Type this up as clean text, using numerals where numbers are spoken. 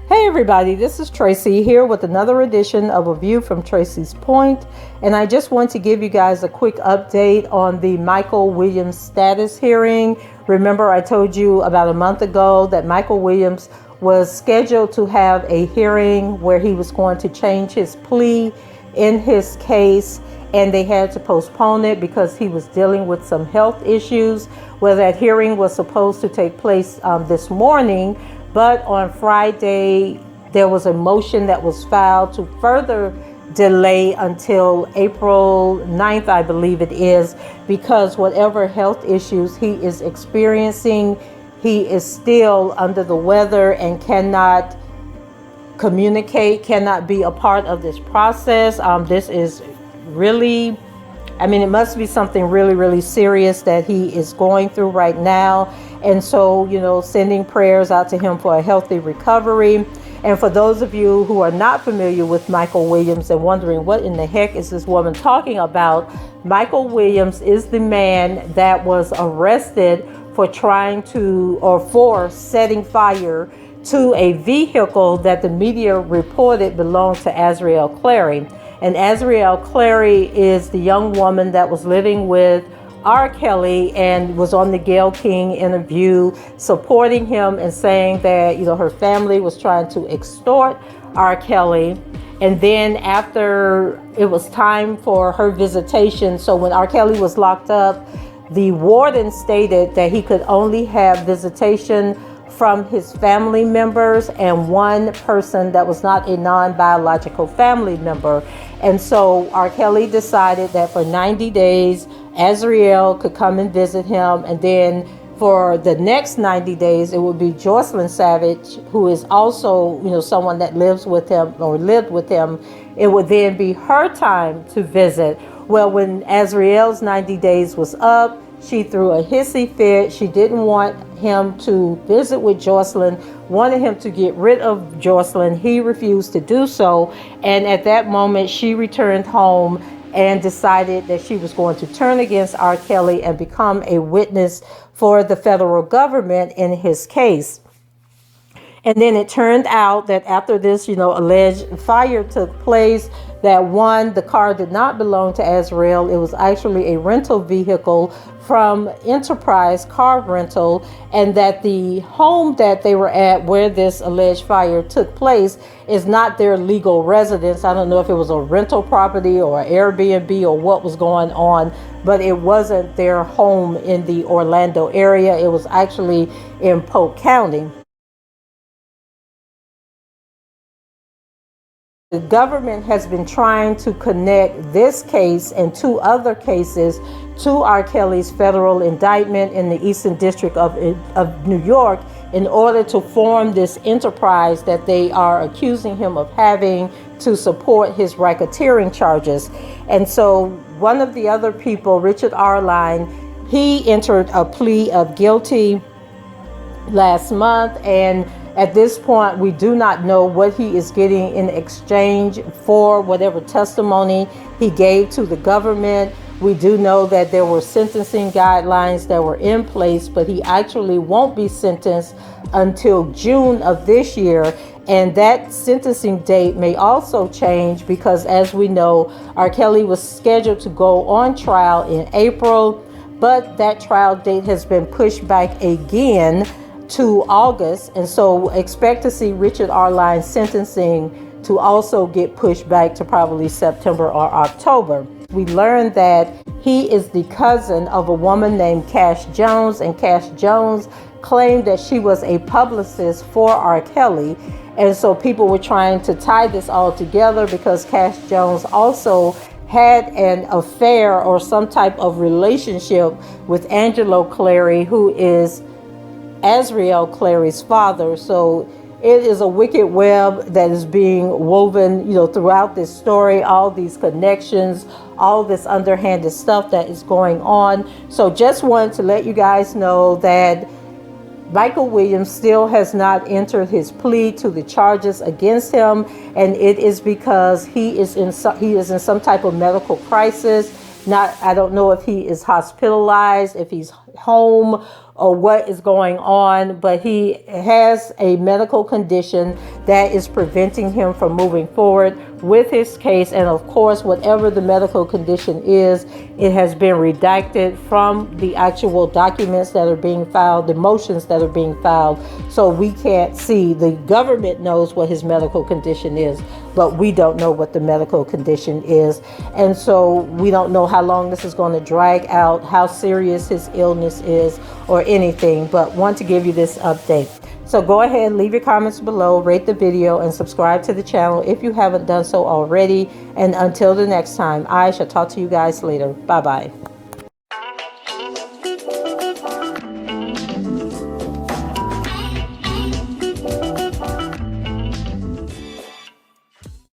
Hey everybody, this is Tracy here with another edition of A View from Tracy's Point, and I just want to give you guys a quick update on the Michael Williams status hearing. Remember, I told you about a month ago that Michael Williams was scheduled to have a hearing where he was going to change his plea in his case, and they had to postpone it because he was dealing with some health issues. Well, that hearing was supposed to take place this morning, but on Friday, there was a motion that was filed to further delay until April 9th, I believe it is, because whatever health issues he is experiencing, he is still under the weather and cannot communicate, cannot be a part of this process. This is really, it must be something really, really serious that he is going through right now. And so, sending prayers out to him for a healthy recovery. And for those of you who are not familiar with Michael Williams and wondering what in the heck is this woman talking about, Michael Williams is the man that was arrested for for setting fire to a vehicle that the media reported belonged to Azriel Clary. And Azriel Clary is the young woman that was living with R. Kelly and was on the Gayle King interview supporting him and saying that, her family was trying to extort R. Kelly. And then after it was time for her visitation, so when R. Kelly was locked up, the warden stated that he could only have visitation from his family members and one person that was not a non-biological family member. And so R. Kelly decided that for 90 days, Azriel could come and visit him. And then for the next 90 days, it would be Joycelyn Savage, who is also, someone that lives with him or lived with him. It would then be her time to visit. Well, when Azriel's 90 days was up, she threw a hissy fit. She didn't want him to visit with Joycelyn, wanted him to get rid of Joycelyn. He refused to do so. And at that moment, she returned home and decided that she was going to turn against R. Kelly and become a witness for the federal government in his case. And then it turned out that after this, alleged fire took place, that the car did not belong to Azriel. It was actually a rental vehicle from Enterprise Car Rental, and that the home that they were at where this alleged fire took place is not their legal residence. I don't know if it was a rental property or Airbnb or what was going on, but it wasn't their home in the Orlando area. It was actually in Polk County. The government has been trying to connect this case and two other cases to R. Kelly's federal indictment in the Eastern District of New York in order to form this enterprise that they are accusing him of having to support his racketeering charges. And so one of the other people, Richard Arline, he entered a plea of guilty last month, and at this point, we do not know what he is getting in exchange for whatever testimony he gave to the government. We do know that there were sentencing guidelines that were in place, but he actually won't be sentenced until June of this year. And that sentencing date may also change because, as we know, R. Kelly was scheduled to go on trial in April, but that trial date has been pushed back again to August, and so expect to see Richard Arline's sentencing to also get pushed back to probably September or October. We learned that he is the cousin of a woman named Cash Jones, and Cash Jones claimed that she was a publicist for R. Kelly. And so people were trying to tie this all together because Cash Jones also had an affair or some type of relationship with Angelo Clary, who is Azriel Clary's father. So it is a wicked web that is being woven, throughout this story, all these connections, all this underhanded stuff that is going on. So just wanted to let you guys know that Michael Williams still has not entered his plea to the charges against him, and it is because he is in some type of medical crisis. I don't know if he is hospitalized, if he's home, or what is going on, but he has a medical condition that is preventing him from moving forward with his case. And of course, whatever the medical condition is, it has been redacted from the actual documents that are being filed, the motions that are being filed. So we can't see. The government knows what his medical condition is, but we don't know what the medical condition is. And so we don't know how long this is going to drag out, how serious his illness is, or anything, but want to give you this update. So go ahead, leave your comments below, rate the video, and subscribe to the channel if you haven't done so already. And until the next time, I shall talk to you guys later. Bye-bye.